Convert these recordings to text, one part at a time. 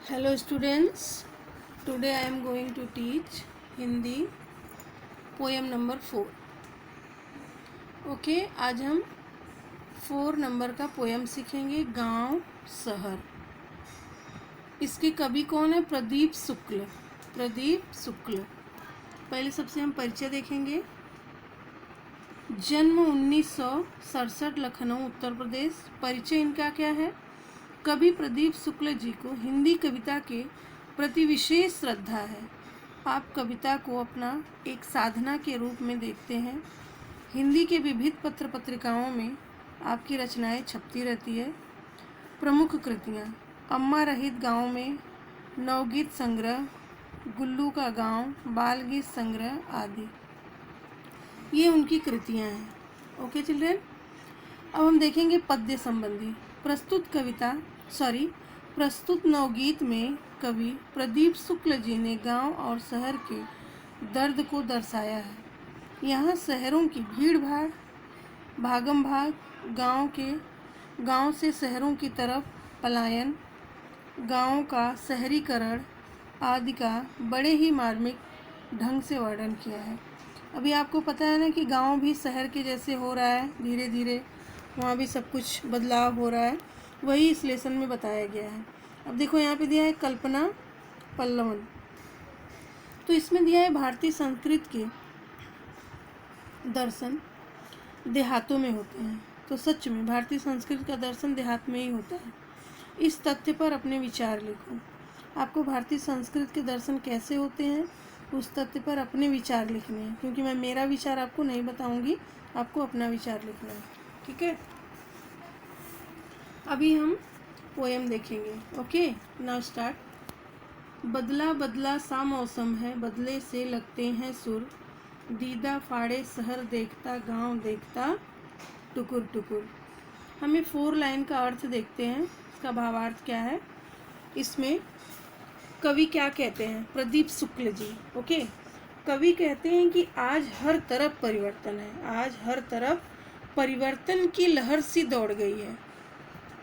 Hello students, today I am going to teach Hindi poem number 4. Okay आज हम 4 number का poem सीखेंगे गांव शहर। इसके कवि कौन है? प्रदीप शुक्ल। पहले सबसे हम परिचय देखेंगे। जन्म 1967 लखनऊ उत्तर प्रदेश। परिचय इनका क्या है? कवि प्रदीप शुक्ल जी को हिंदी कविता के प्रति विशेष श्रद्धा है। आप कविता को अपना एक साधना के रूप में देखते हैं। हिंदी के विविध पत्र पत्रिकाओं में आपकी रचनाएं छपती रहती है। प्रमुख कृतियाँ: अम्मा रहित गाँव में, नवगीत संग्रह, गुल्लू का गाँव, बाल गीत संग्रह आदि, ये उनकी कृतियाँ हैं। ओके चिल्ड्रेन, अब हम देखेंगे पद्य संबंधी। प्रस्तुत नवगीत में कवि प्रदीप शुक्ल जी ने गांव और शहर के दर्द को दर्शाया है। यहाँ शहरों की भीड़ भाड़, भागम भाग, गांव से शहरों की तरफ पलायन, गांव का शहरीकरण आदि का बड़े ही मार्मिक ढंग से वर्णन किया है। अभी आपको पता है ना कि गांव भी शहर के जैसे हो रहा है, धीरे धीरे वहाँ भी सब कुछ बदलाव हो रहा है, वही इस लेसन में बताया गया है। अब देखो यहाँ पे दिया है कल्पना पल्लवन, तो इसमें दिया है भारतीय संस्कृत के दर्शन देहातों में होते हैं। तो सच में भारतीय संस्कृति का दर्शन देहात में ही होता है। इस तथ्य पर अपने विचार लिखो। आपको भारतीय संस्कृति के दर्शन कैसे होते हैं उस तथ्य पर अपने विचार लिखने हैं, क्योंकि मैं मेरा विचार आपको नहीं बताऊंगी, आपको अपना विचार लिखना है। ठीक है, अभी हम पोएम देखेंगे। Okay, now start. बदला बदला सा मौसम है, बदले से लगते हैं सुर, दीदा फाड़े शहर देखता, गांव देखता टुकुर टुकुर। हमें 4 लाइन का अर्थ देखते हैं, इसका भावार्थ क्या है। इसमें कवि क्या कहते हैं? प्रदीप शुक्ल जी। ओके, कवि कहते हैं कि आज हर तरफ परिवर्तन है, आज हर तरफ परिवर्तन की लहर सी दौड़ गई है।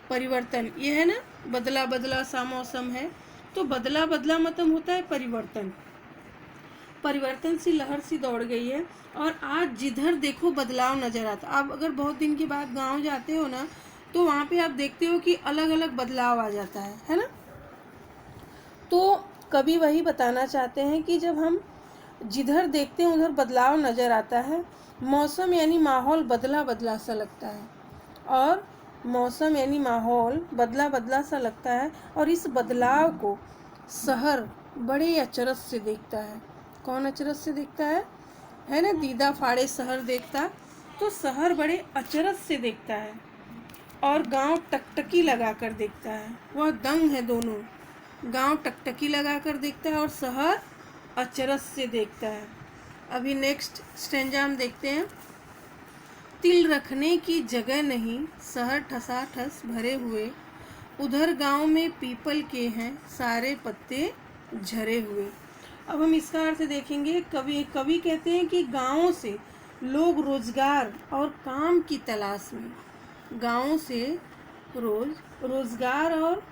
परिवर्तन ये है ना, बदला बदला सा मौसम है, तो बदला बदला मतलब होता है परिवर्तन। परिवर्तन सी लहर सी दौड़ गई है और आज जिधर देखो बदलाव नजर आता। आप अगर बहुत दिन के बाद गांव जाते हो ना, तो वहाँ पे आप देखते हो कि अलग अलग बदलाव आ जाता है ना। तो कवि वही बताना चाहते हैं कि जब हम जिधर देखते हैं उधर बदलाव नजर आता है। मौसम यानी माहौल बदला बदला सा लगता है, और मौसम यानी माहौल बदला बदला सा लगता है, और इस बदलाव को शहर बड़े अचरज से देखता है। कौन अचरज से देखता है ना? दीदा फाड़े शहर देखता, तो शहर बड़े अचरज से देखता है, और गांव टकटकी लगा कर देखता है। वह दंग है दोनों, गांव टकटकी लगा कर देखता है और शहर अचरज से देखता है। अभी नेक्स्ट स्टेंजा हम देखते हैं। तिल रखने की जगह नहीं, शहर ठसाठस भरे हुए, उधर गांव में पीपल के हैं सारे पत्ते झरे हुए। अब हम इसका अर्थ देखेंगे। कवि कहते हैं कि गांवों से लोग रोजगार और काम की तलाश में, गांवों से रोजगार और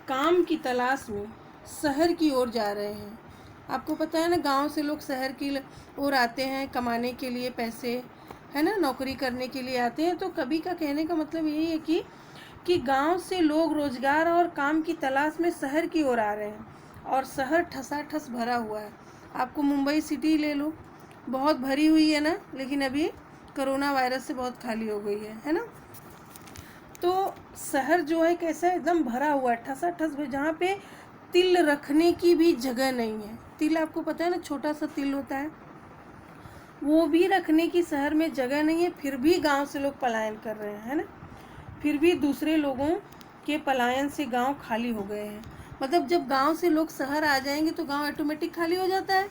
काम की तलाश में शहर की ओर जा रहे हैं। आपको पता है ना, गांव से लोग शहर की ओर आते हैं कमाने के लिए, पैसे है ना, नौकरी करने के लिए आते हैं। तो कवि का कहने का मतलब यही है कि गांव से लोग रोजगार और काम की तलाश में शहर की ओर आ रहे हैं, और शहर ठसाठस भरा हुआ है। आपको मुंबई सिटी ले लो, बहुत भरी हुई है ना, लेकिन अभी कोरोना वायरस से बहुत खाली हो गई है ना। तो शहर जो है कैसा है, एकदम भरा हुआ है, ठसाठस, जहाँ पे तिल रखने की भी जगह नहीं है। तिल आपको पता है ना, छोटा सा तिल होता है, वो भी रखने की शहर में जगह नहीं है। फिर भी गांव से लोग पलायन कर रहे हैं, है ना। फिर भी दूसरे लोगों के पलायन से गांव खाली हो गए हैं। मतलब जब गांव से लोग शहर आ जाएंगे तो गांव ऑटोमेटिक खाली हो जाता है।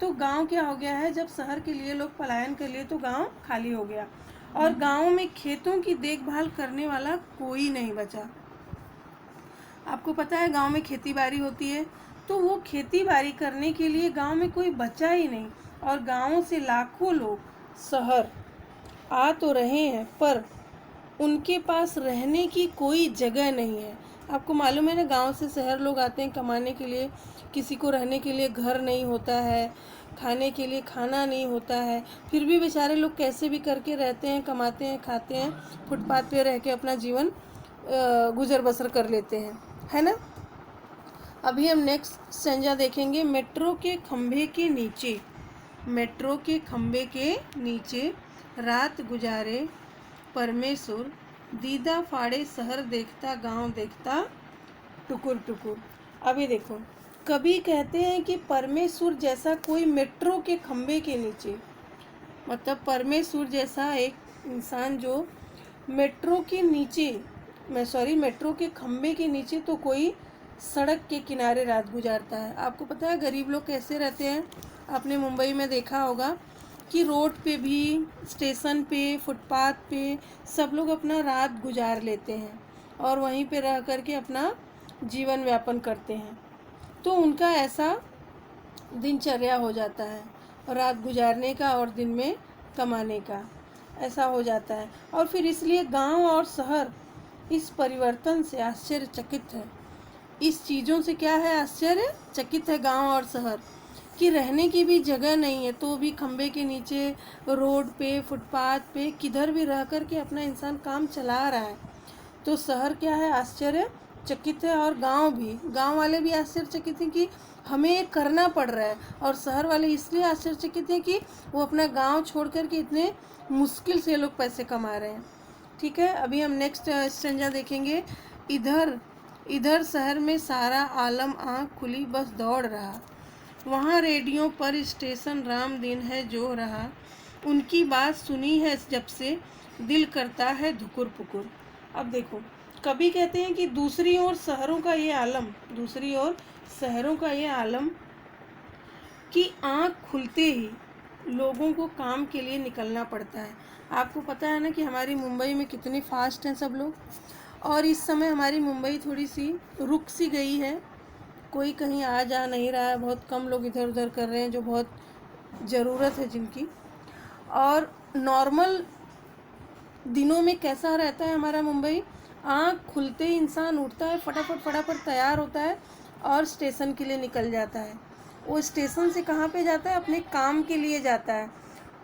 तो गांव क्या हो गया है, जब शहर के लिए लोग पलायन कर लिए तो गांव खाली हो गया, और गांव में खेतों की देखभाल करने वाला कोई नहीं बचा। आपको पता है गांव में खेती बाड़ी होती है, तो वो खेती बाड़ी करने के लिए गांव में कोई बचा ही नहीं, और गांवों से लाखों लोग शहर आ तो रहे हैं, पर उनके पास रहने की कोई जगह नहीं है। आपको मालूम है ना, गांव से शहर लोग आते हैं कमाने के लिए, किसी को रहने के लिए घर नहीं होता है, खाने के लिए खाना नहीं होता है, फिर भी बेचारे लोग कैसे भी करके रहते हैं, कमाते हैं, खाते हैं, फुटपाथ पे रह के अपना जीवन गुजर बसर कर लेते हैं, है ना। अभी हम नेक्स्ट संज्ञा देखेंगे, मेट्रो के खंभे के नीचे। मेट्रो के खंभे के नीचे रात गुजारे परमेश्वर, दीदा फाड़े शहर देखता गांव देखता टुकुर टुकुर। अभी देखो, कभी कहते हैं कि परमेश्वर जैसा कोई मेट्रो के खंभे के नीचे, मतलब परमेश्वर जैसा एक इंसान जो मेट्रो के नीचे, मेट्रो के खंभे के नीचे तो कोई सड़क के किनारे रात गुजारता है। आपको पता है गरीब लोग कैसे रहते हैं? आपने मुंबई में देखा होगा कि रोड पे भी, स्टेशन पे, फुटपाथ पे सब लोग अपना रात गुजार लेते हैं और वहीं पे रह कर के अपना जीवन व्यापन करते हैं। तो उनका ऐसा दिनचर्या हो जाता है, रात गुजारने का और दिन में कमाने का, ऐसा हो जाता है। और फिर इसलिए गांव और शहर इस परिवर्तन से आश्चर्यचकित है। इस चीज़ों से क्या है, आश्चर्यचकित है गांव और शहर, कि रहने की भी जगह नहीं है तो भी खंबे के नीचे, रोड पे, फुटपाथ पे, किधर भी रह कर के अपना इंसान काम चला रहा है। तो शहर क्या है, आश्चर्यचकित है, और गांव भी, गांव वाले भी आश्चर्यचकित हैं कि हमें ये करना पड़ रहा है, और शहर वाले इसलिए आश्चर्यचकित हैं कि वो अपना गांव छोड़ कर के इतने मुश्किल से लोग पैसे कमा रहे हैं। ठीक है, अभी हम नेक्स्ट स्टेंजा देखेंगे, इधर शहर में सारा आलम आँख खुली बस दौड़ रहा, वहाँ रेडियो पर स्टेशन राम दिन है जो रहा, उनकी बात सुनी है जब से दिल करता है धुकुर पुकुर। अब देखो, कभी कहते हैं कि दूसरी ओर शहरों का ये आलम कि आँख खुलते ही लोगों को काम के लिए निकलना पड़ता है। आपको पता है ना कि हमारी मुंबई में कितने फास्ट हैं सब लोग, और इस समय हमारी मुंबई थोड़ी सी रुक सी गई है, कोई कहीं आ जा नहीं रहा है, बहुत कम लोग इधर उधर कर रहे हैं जो बहुत ज़रूरत है जिनकी। और नॉर्मल दिनों में कैसा रहता है हमारा मुंबई, आँख खुलते ही इंसान उठता है, फटाफट तैयार होता है और स्टेशन के लिए निकल जाता है। वो स्टेशन से कहाँ पे जाता है, अपने काम के लिए जाता है।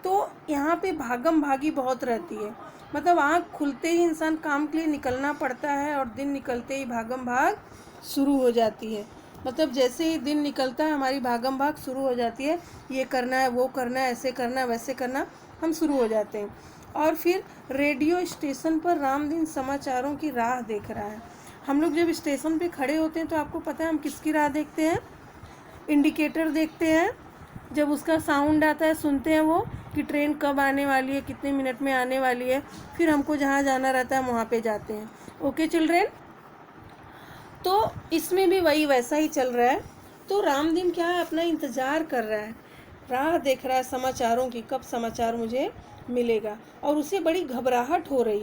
तो यहाँ पे भागम भागी बहुत रहती है, मतलब आँख खुलते ही इंसान काम के लिए निकलना पड़ता है और दिन निकलते ही भागम भाग शुरू हो जाती है। मतलब जैसे ही दिन निकलता है हमारी भागम भाग शुरू हो जाती है, ये करना है, वो करना है, ऐसे करना है, वैसे करना, हम शुरू हो जाते हैं। और फिर रेडियो स्टेशन पर रामदीन समाचारों की राह देख रहा है। हम लोग जब स्टेशन पे खड़े होते हैं तो आपको पता है हम किसकी राह देखते हैं, इंडिकेटर देखते हैं। जब उसका साउंड आता है सुनते हैं वो कि ट्रेन कब आने वाली है, कितने मिनट में आने वाली है, फिर हमको जहाँ जाना रहता है वहाँ पे जाते हैं। ओके चिल्ड्रेन, तो इसमें भी वही वैसा ही चल रहा है। तो रामदीन क्या है, अपना इंतज़ार कर रहा है, राह देख रहा है समाचारों की, कब समाचार मुझे मिलेगा। और उसे बड़ी घबराहट हो रही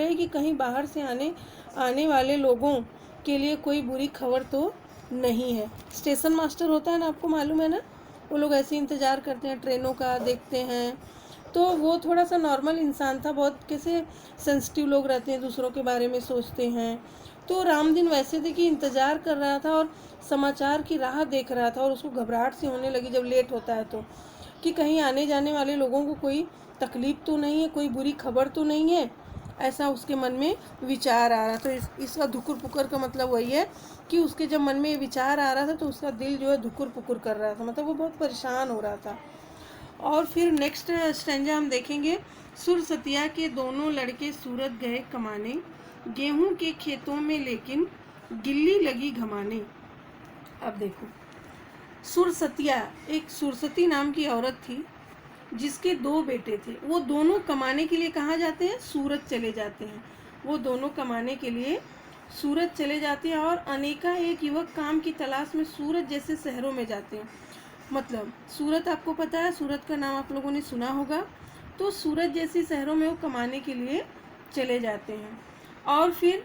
है, कि कहीं बाहर से आने वाले लोगों के लिए कोई बुरी खबर तो नहीं है। स्टेशन मास्टर होता है ना, आपको मालूम है ना, वो लोग ऐसे इंतज़ार करते हैं, ट्रेनों का देखते हैं। तो वो थोड़ा सा नॉर्मल इंसान था, बहुत कैसे सेंसिटिव लोग रहते हैं, दूसरों के बारे में सोचते हैं। तो रामदीन वैसे थे कि इंतज़ार कर रहा था और समाचार की राह देख रहा था, और उसको घबराहट सी होने लगी जब लेट होता है तो, कि कहीं आने जाने वाले लोगों को कोई तकलीफ़ तो नहीं है, कोई बुरी खबर तो नहीं है, ऐसा उसके मन में विचार आ रहा। तो इसका धुकुर पुकुर का मतलब वही है कि उसके जब मन में ये विचार आ रहा था तो उसका दिल जो है धुकुर पुकुर कर रहा था, मतलब वो बहुत परेशान हो रहा था। और फिर नेक्स्ट स्टेंजा हम देखेंगे, सुरसतिया के दोनों लड़के सूरत गए कमाने, गेहूं के खेतों में लेकिन गिल्ली लगी घमाने। अब देखो, सुरसतिया, एक सुरसती नाम की औरत थी जिसके 2 बेटे थे। वो दोनों कमाने के लिए कहाँ जाते हैं, सूरत चले जाते हैं। वो दोनों कमाने के लिए सूरत चले जाते हैं, और अनेका एक युवक काम की तलाश में सूरत जैसे शहरों में जाते हैं। मतलब सूरत, आपको पता है सूरत का नाम आप लोगों ने सुना होगा। तो सूरत जैसी शहरों में वो कमाने के लिए चले जाते हैं, और फिर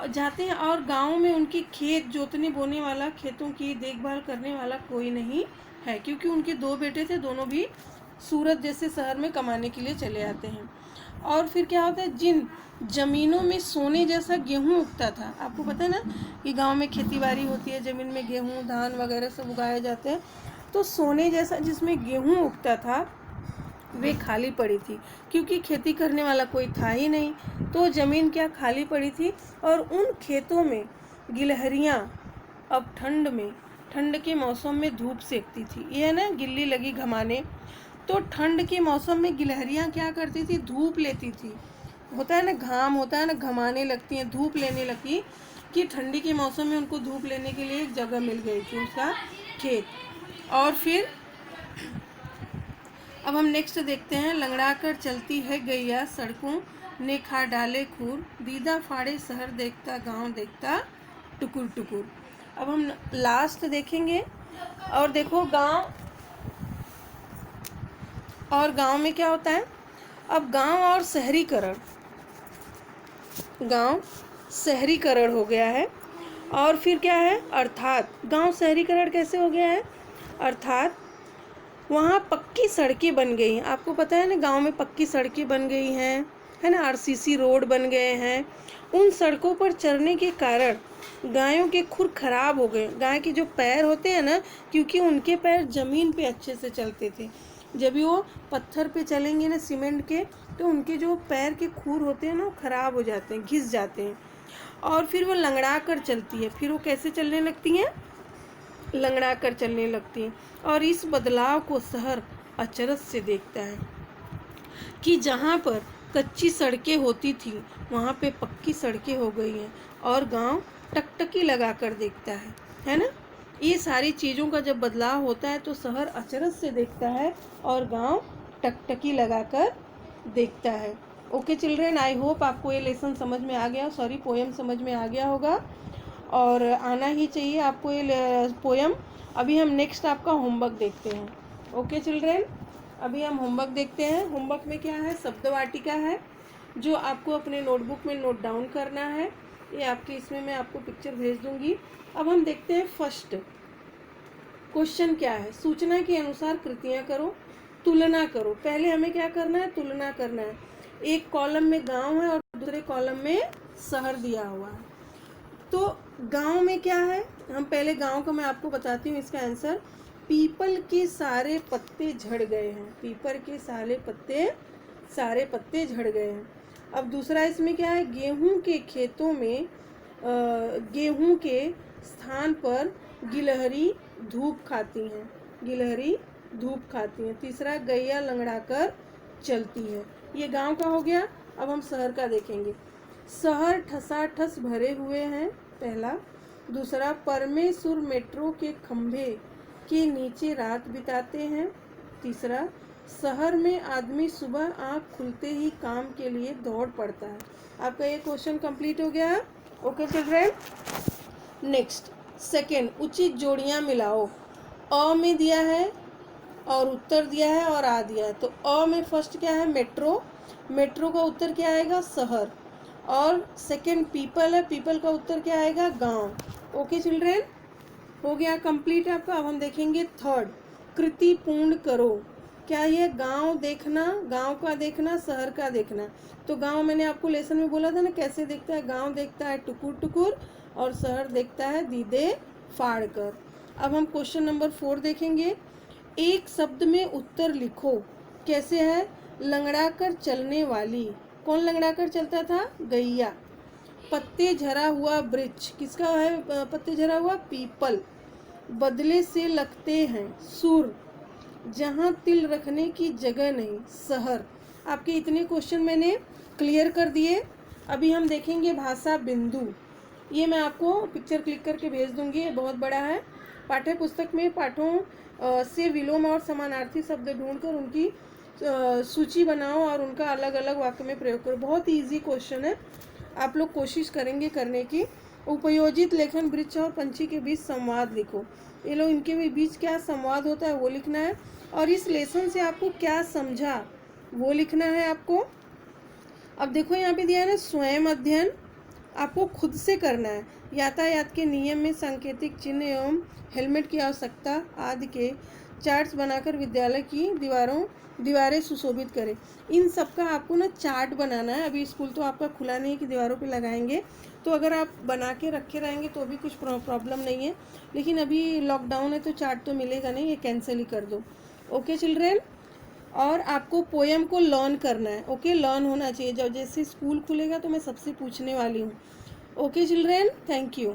जाते हैं, और गाँव में उनके खेत जोतने बोने वाला, खेतों की देखभाल करने वाला कोई नहीं है, क्योंकि उनके 2 बेटे थे, दोनों भी सूरत जैसे शहर में कमाने के लिए चले आते हैं। और फिर क्या होता है, जिन ज़मीनों में सोने जैसा गेहूँ उगता था, आपको पता है ना कि गांव में खेती बाड़ी होती है, ज़मीन में गेहूँ धान वगैरह सब उगाए जाते हैं, तो सोने जैसा जिसमें गेहूँ उगता था वे खाली पड़ी थी, क्योंकि खेती करने वाला कोई था ही नहीं, तो ज़मीन क्या खाली पड़ी थी। और उन खेतों में गिलहरियाँ अब ठंड के मौसम में धूप सेकती थी, ये है ना गिल्ली लगी घमाने, तो ठंड के मौसम में गिलहरियाँ क्या करती थी, धूप लेती थी, होता है ना घाम होता है ना, घमाने लगती हैं, धूप लेने लगती, कि ठंडी के मौसम में उनको धूप लेने के लिए एक जगह मिल गई थी, उसका खेत। और फिर अब हम नेक्स्ट देखते हैं, लंगड़ा कर चलती है गैया सड़कों ने खा डाले खूर, दीदा फाड़े शहर देखता गांव देखता टुकुर टुकुर। अब हम लास्ट देखेंगे, और देखो गांव में क्या होता है, अब गांव शहरीकरण हो गया है। और फिर क्या है, अर्थात गांव शहरीकरण कैसे हो गया है, अर्थात वहाँ पक्की सड़कें बन गई हैं, आपको पता है ना गांव में पक्की सड़कें बन गई हैं, है ना, आरसीसी रोड बन गए हैं। उन सड़कों पर चलने के कारण गायों के खुर खराब हो गए, गाय के जो पैर होते हैं ना, क्योंकि उनके पैर ज़मीन पे अच्छे से चलते थे, जब भी वो पत्थर पे चलेंगे ना सीमेंट के, तो उनके जो पैर के खुर होते हैं ना वो ख़राब हो जाते हैं, घिस जाते हैं। और फिर वो लंगड़ा कर चलती है, फिर वो कैसे चलने लगती हैं, लंगड़ा कर चलने लगती हैं। और इस बदलाव को शहर अचरज से देखता है, कि जहाँ पर कच्ची सड़कें होती थी वहाँ पे पक्की सड़कें हो गई हैं, और गांव टकटकी लगा कर देखता है ना। ये सारी चीज़ों का जब बदलाव होता है तो शहर अचरज से देखता है और गांव टकटकी लगा कर देखता है। ओके चिल्ड्रेन, आई होप आपको ये लेसन समझ में आ गया, सॉरी पोएम समझ में आ गया होगा, और आना ही चाहिए आपको ये पोएम। अभी हम नेक्स्ट आपका होमवर्क देखते हैं। ओके चिल्ड्रेन, अभी हम होमवर्क देखते हैं। होमवर्क में क्या है, शब्द वाटिका है, जो आपको अपने नोटबुक में नोट डाउन करना है, ये आपके इसमें मैं आपको पिक्चर भेज दूंगी। अब हम देखते हैं फर्स्ट क्वेश्चन क्या है, सूचना के अनुसार कृतियाँ करो, तुलना करो। पहले हमें क्या करना है, तुलना करना है। एक कॉलम में गांव है और दूसरे कॉलम में शहर दिया हुआ है। तो गांव में क्या है, हम पहले गांव का मैं आपको बताती हूँ इसका आंसर। पीपल के सारे पत्ते झड़ गए हैं, पीपल के सारे पत्ते झड़ गए हैं। अब दूसरा इसमें क्या है, गेहूं के खेतों में गेहूं के स्थान पर गिलहरी धूप खाती हैं। तीसरा, गैया लंगड़ा कर चलती है। ये गांव का हो गया। अब हम शहर का देखेंगे। शहर ठसाठस भरे हुए हैं, पहला। दूसरा, परमेश्वर मेट्रो के खंभे के नीचे रात बिताते हैं। तीसरा, शहर में आदमी सुबह आँख खुलते ही काम के लिए दौड़ पड़ता है। आपका ये क्वेश्चन कंप्लीट हो गया। ओके चिल्ड्रेन, नेक्स्ट सेकेंड, उचित जोड़ियाँ मिलाओ। अ में दिया है और उत्तर दिया है और आ दिया है। तो अ में फर्स्ट क्या है, मेट्रो का उत्तर क्या आएगा, शहर। और सेकेंड पीपल है, पीपल का उत्तर क्या आएगा, गांव। ओके चिल्ड्रेन, हो गया कंप्लीट आपका। अब हम देखेंगे थर्ड, कृति पूर्ण करो। क्या ये गांव का देखना, शहर का देखना। तो गांव मैंने आपको लेसन में बोला था ना कैसे देखता है, गांव देखता है टुकुर टुकुर और शहर देखता है दीदे फाड़ कर। अब हम क्वेश्चन नंबर 4 देखेंगे। एक शब्द में उत्तर लिखो। कैसे है, लंगड़ा कर चलने वाली, कौन लंगड़ा कर चलता था, गैया। पत्ते झरा हुआ वृक्ष, किसका है पत्ते झरा हुआ, पीपल। बदले से लगते हैं सुर, जहाँ तिल रखने की जगह नहीं, शहर। आपके इतने क्वेश्चन मैंने क्लियर कर दिए। अभी हम देखेंगे भाषा बिंदु। ये मैं आपको पिक्चर क्लिक करके भेज दूंगी, ये बहुत बड़ा है। पाठ्य पुस्तक में पाठों से विलोम और समानार्थी शब्द ढूंढकर उनकी सूची बनाओ और उनका अलग अलग वाक्य में प्रयोग करो। बहुत इजी क्वेश्चन है, आप लोग कोशिश करेंगे करने की। उपयोजित लेखन, वृक्ष और पंछी के बीच संवाद लिखो। ये लोग इनके बीच क्या संवाद होता है वो लिखना है, और इस लेसन से आपको क्या समझा वो लिखना है आपको। अब देखो यहाँ पे दिया है ना, स्वयं अध्ययन आपको खुद से करना है। यातायात के नियम में सांकेतिक चिन्ह एवं हेलमेट की आवश्यकता आदि के चार्ट्स बनाकर विद्यालय की दीवारें सुशोभित करें। इन सब का आपको ना चार्ट बनाना है। अभी स्कूल तो आपका खुला नहीं है कि दीवारों पे लगाएंगे, तो अगर आप बना के रखे रहेंगे तो भी कुछ प्रॉब्लम नहीं है, लेकिन अभी लॉकडाउन है तो चार्ट तो मिलेगा नहीं, ये कैंसिल ही कर दो। ओके चिल्ड्रेन, और आपको पोएम को लर्न करना है। ओके, लर्न होना चाहिए। जब जैसे स्कूल खुलेगा तो मैं सबसे पूछने वाली हूँ। Okay children, thank you.